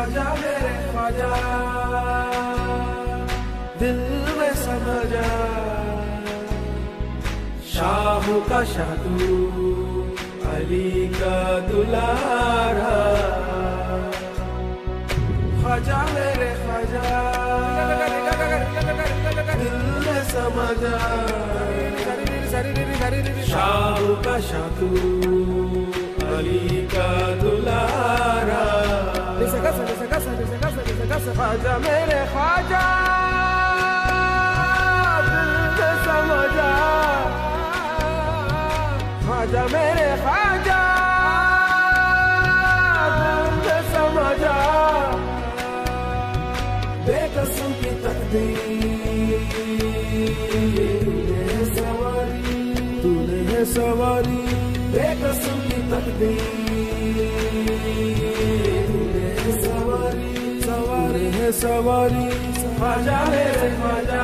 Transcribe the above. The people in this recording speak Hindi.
ख्वाजा मेरे ख्वाजा, दिल में समा जा, शाह का शाह तू, अली का दुलारा। ख्वाजा मेरे ख्वाजा, दिल में समा जा, शाह का शाह तू, अली का दुलारा। ख्वाजा मेरे ख्वाजा, दिल में समा जा, ख्वाजा मेरे ख्वाजा, दिल में समा जा। बेकसों की तकदीर तूने है सवारी, बेकसों की तकदीर तूने है सवारी, सवारी है सवारी। ख्वाजा मेरे ख्वाजा,